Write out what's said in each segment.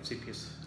FCPS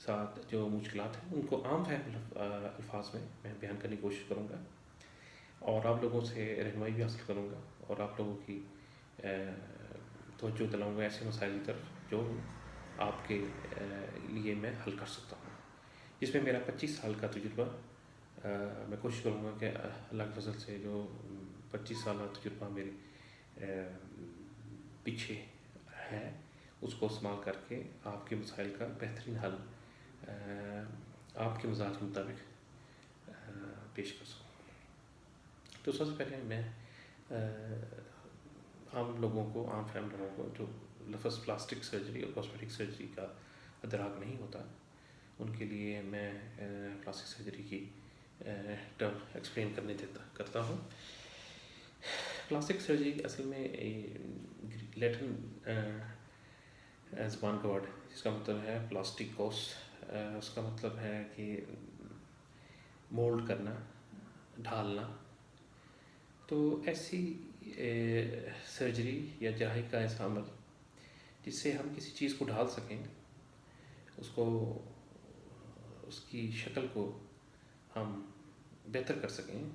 ساتھ جو مشکلات ہیں ان کو عام فہم الفاظ میں بیان کرنے کی کوشش کروں گا، اور آپ لوگوں سے رہنمائی بھی حاصل کروں گا، اور آپ لوگوں کی توجہ دلاؤں گا ایسے مسائل کی طرف جو آپ کے لیے میں حل کر سکتا ہوں، جس میں میرا 25 سال کا تجربہ، میں کوشش کروں گا کہ اللہ کے فضل سے جو 25 سالہ تجربہ میرے پیچھے ہے اس کو استعمال کر کے آپ کے مسائل کا بہترین حل آپ کے مزاج کے مطابق پیش کر سکوں۔ تو سب سے پہلے میں عام لوگوں کو، عام فہم لوگوں کو جو لفظ پلاسٹک سرجری اور کاسمیٹک سرجری کا ادراک نہیں ہوتا، ان کے لیے میں پلاسٹک سرجری کی ٹرم ایکسپلین کرتا ہوں۔ پلاسٹک سرجری اصل میں لیٹن زبان کا ورڈ ہے جس کا مطلب ہے پلاسٹیکوس، اس کا مطلب ہے کہ مولڈ کرنا، ڈھالنا۔ تو ایسی سرجری یا جراحی کا ایسا عمل جس سے ہم کسی چیز کو ڈھال سکیں، اس کی شکل کو ہم بہتر کر سکیں،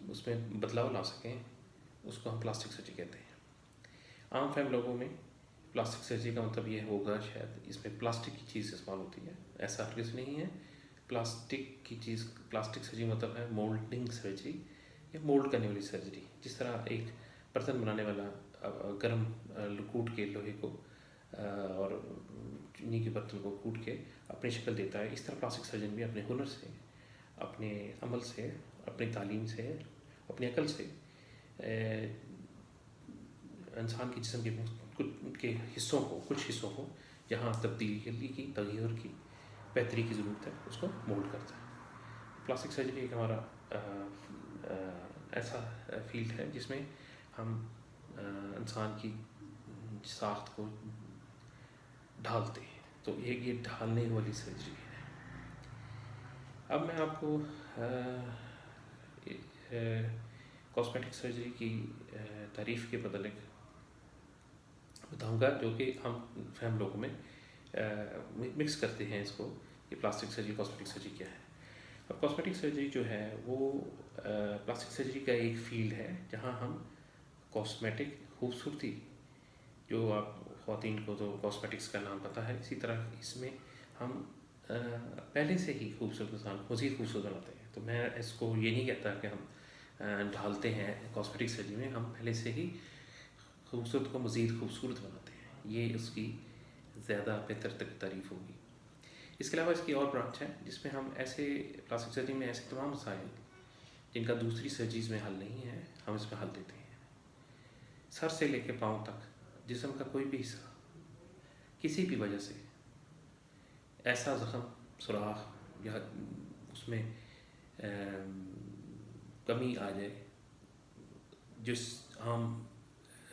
اس میں بدلاؤ لا سکیں، اس کو ہم پلاسٹک سرجری کہتے ہیں۔ عام فہم لوگوں میں پلاسٹک سرجری کا مطلب یہ ہوگا شاید اس میں پلاسٹک کی چیز استعمال ہوتی ہے، ایسا ہرگز نہیں ہے۔ پلاسٹک سرجری مطلب ہے مولڈنگ سرجری یا مولڈ کرنے والی سرجری۔ جس طرح ایک برتن بنانے والا گرم کوٹ کے لوہے کو اور چینی کے برتن کو کوٹ کے اپنی شکل دیتا ہے، اس طرح پلاسٹک سرجن بھی اپنے ہنر سے، اپنے عمل سے، اپنی تعلیم سے، اپنی عقل سے انسان کے جسم کے کچھ حصوں کو جہاں تبدیلی کی، تغیر کی، بہتری کی ضرورت ہے، اس کو مولڈ کرتا ہے۔ پلاسٹک سرجری ایک ہمارا ایسا فیلڈ ہے جس میں ہم انسان کی ساخت کو ڈھالتے ہیں، تو یہ ڈھالنے والی سرجری ہے۔ اب میں آپ کو کاسمیٹک سرجری کی تعریف کے متعلق بتاؤں گا، جو کہ ہم فہم لوگوں میں مکس کرتے ہیں اس کو کہ پلاسٹک سرجری، کاسمیٹک سرجری کیا ہے۔ اب کاسمیٹک سرجری جو ہے وہ پلاسٹک سرجری کا ایک فیلڈ ہے جہاں ہم کاسمیٹک خوبصورتی، جو آپ خواتین کو تو کاسمیٹکس کا نام پتہ ہے، اسی طرح اس میں ہم پہلے سے ہی خوبصورت انسان مزید خوبصورت بناتے ہیں۔ تو میں اس کو یہ نہیں کہتا کہ ہم ڈھالتے ہیں کاسمیٹک سرجری میں، ہم پہلے سے ہی خوبصورت کو مزید خوبصورت بناتے ہیں، یہ اس کی زیادہ بہتر تک تعریف ہوگی۔ اس کے علاوہ اس کی اور برانچ ہے جس میں ہم ایسے پلاسٹک سرجری میں ایسے تمام مسائل جن کا دوسری سرجریز میں حل نہیں ہے، ہم اس میں حل دیتے ہیں۔ سر سے لے کے پاؤں تک جسم کا کوئی بھی حصہ کسی بھی وجہ سے ایسا زخم، سوراخ یا اس میں کمی آ جائے جس عام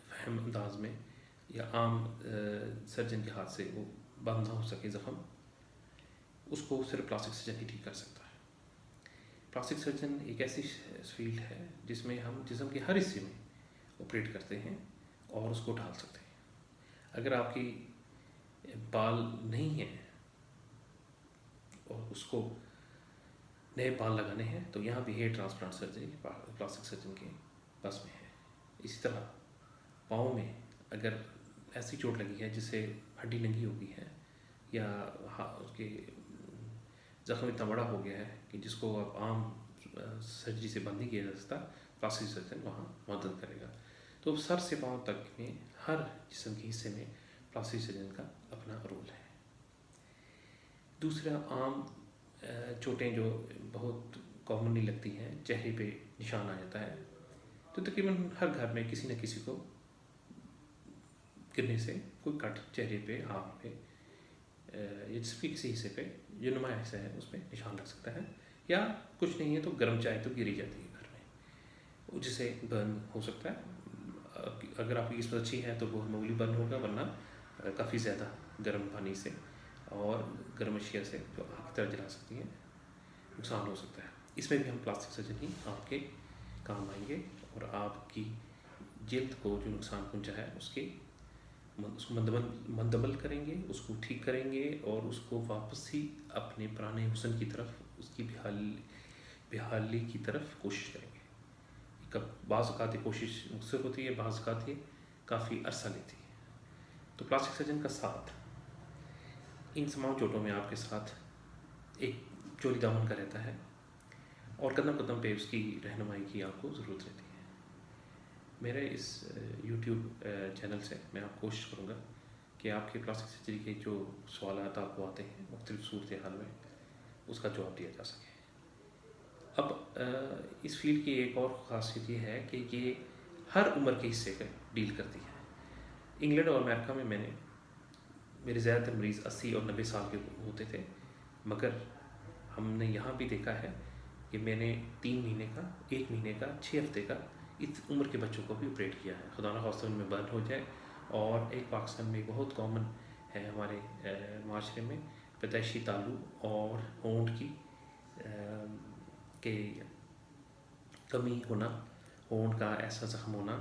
فہم انداز میں یا عام سرجن کے ہاتھ سے وہ بند نہ ہو سکے زخم، اس کو صرف پلاسٹک سرجن ہی ٹھیک کر سکتا ہے۔ پلاسٹک سرجن ایک ایسی فیلڈ ہے جس میں ہم جسم کے ہر حصے میں آپریٹ کرتے ہیں اور اس کو ڈھال سکتے ہیں۔ اگر آپ کی بال نہیں ہیں اور اس کو نئے بال لگانے ہیں تو یہاں بھی hair transplant surgery plastic surgeon کے بس میں ہے۔ اسی طرح پاؤں میں اگر ایسی چوٹ لگی ہے جس سے ہڈی ننگی ہو گئی ہے یا اس کے زخم اتنا بڑا ہو گیا ہے کہ جس کو اب عام سرجری سے بند نہیں کیا جا سکتا، پلاسٹک سرجن وہاں مدد کرے گا۔ تو سر سے پاؤں تک میں ہر جسم کے حصے میں پلاسٹک سرجن کا اپنا رول ہے۔ دوسرا، عام چوٹیں جو بہت کامنلی لگتی ہیں، چہرے پہ نشان آ جاتا ہے، تو تقریباً ہر گھر میں کسی نہ کسی کو گرنے سے کوئی کٹ چہرے پہ، ہاتھ پہ یا جسم کے کسی حصے پہ جو نمایاں حصہ ہے اس پہ نشان لگ سکتا ہے، یا کچھ نہیں ہے تو گرم چائے تو گری جاتی ہے گھر میں، جس سے برن ہو سکتا ہے۔ اگر آپ کی قسمت اچھی ہے تو بہت معمولی برن ہوگا، ورنہ کافی زیادہ گرم پانی سے اور گرم اشیاء سے جو آگ کی طرح جلا سکتی ہیں نقصان ہو سکتا ہے۔ اس میں بھی ہم پلاسٹک سرجن ہی آپ کے کام آئیں گے اور آپ کی جلد کو جو نقصان پہنچا ہے اس کی اس کو مندمل کریں گے، اس کو ٹھیک کریں گے اور اس کو واپس ہی اپنے پرانے حسن کی طرف، اس کی بحالی کی طرف کوشش کریں گے. بعض اوقات یہ کوشش مؤثر ہوتی ہے، بعض اوقات یہ کافی عرصہ لیتی ہے. تو پلاسٹک سرجن کا ساتھ ان تمام چوٹوں میں آپ کے ساتھ ایک چوری دامن کا رہتا ہے اور قدم قدم پہ اس کی رہنمائی کی آپ کو ضرورت رہتی ہے. میرے اس یوٹیوب چینل سے میں آپ کوشش کروں گا کہ آپ کے پلاسٹک سرجری کے جو سوالات آپ کو آتے ہیں مختلف صورتحال میں، اس کا جواب دیا جا سکے. اب اس فیلڈ کی ایک اور خاصیت یہ ہے کہ یہ ہر عمر کے حصے کا ڈیل کرتی ہے. انگلینڈ اور امریکہ میں میرے زیادہ تر مریض 80 اور 90 سال کے ہوتے تھے، مگر ہم نے یہاں بھی دیکھا ہے کہ میں نے 3 مہینے کا، 1 مہینے کا، 6 ہفتے کا اس عمر کے بچوں کو بھی آپریٹ کیا ہے. خدا نخواستہ ان میں برن ہو جائے. اور ایک پاکستان میں بہت کامن ہے ہمارے معاشرے میں پیدائشی تالو اور ہونٹ کی کمی ہونا، ہونٹ کا ایسا زخم ہونا،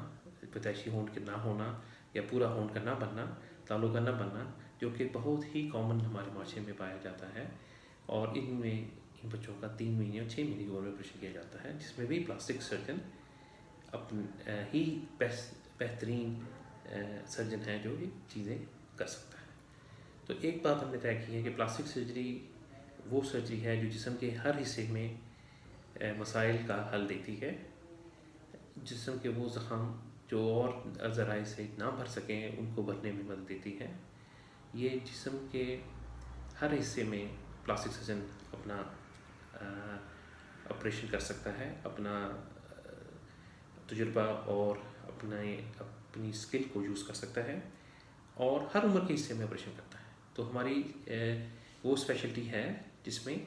پیدائشی ہونٹ کے نہ ہونا یا پورا ہونٹ کا نہ بننا، تالو کا نہ بننا، جو کہ بہت ہی کامن ہمارے معاشرے میں پایا جاتا ہے. اور ان بچوں کا 3 مہینے اور 6 مہینے کی عمر میں آپریشن کیا جاتا ہے، جس میں بھی پلاسٹک سرجن ہی بہترین سرجن ہے جو یہ چیزیں کر سکتا ہے. تو ایک بات ہم نے طے کی ہے کہ پلاسٹک سرجری وہ سرجری ہے جو جسم کے ہر حصے میں مسائل کا حل دیتی ہے. جسم کے وہ زخم جو اور ذرائع سے نہ بھر سکیں ان کو بھرنے میں مدد دیتی ہے. یہ جسم کے ہر حصے میں پلاسٹک سرجن اپنا آپریشن کر سکتا ہے، اپنا تجربہ اور اپنی اسکل کو یوز کر سکتا ہے اور ہر عمر کے حصے میں آپریشن کرتا ہے. تو ہماری وہ اسپیشلٹی ہے جس میں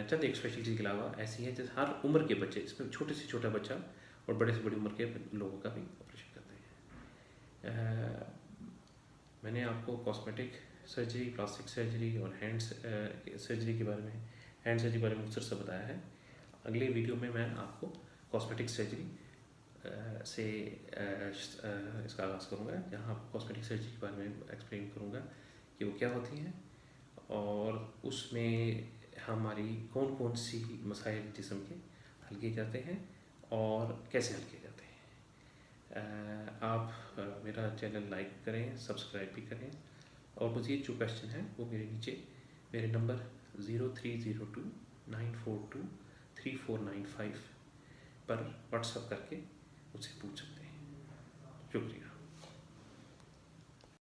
چند ایک اسپیشلٹی کے علاوہ ایسی ہے جیسے ہر عمر کے بچے، اس میں چھوٹے سے چھوٹا بچہ اور بڑے سے بڑی عمر کے لوگوں کا بھی آپریشن کرتے ہیں. میں نے آپ کو کاسمیٹک سرجری، پلاسٹک سرجری اور ہینڈ سرجری کے بارے میں، ہینڈ سرجری کے بارے میں مختصر سے بتایا ہے. اگلے ویڈیو میں آپ کو کاسمیٹک سرجری سے اس کا آغاز کروں گا، جہاں کاسمیٹک سرجری کے بارے میں ایکسپلین کروں گا کہ وہ کیا ہوتی ہیں اور اس میں ہماری کون کون سی مسائل جسم کے حل کیے جاتے ہیں اور کیسے حل کیے جاتے ہیں. آپ میرا چینل لائک کریں، سبسکرائب بھی کریں اور مزید جو کویشچن ہیں وہ میرے نیچے میرے نمبر 0302942345 پر واٹس ایپ کر کے مجھ سے پوچھ سکتے ہیں. شکریہ.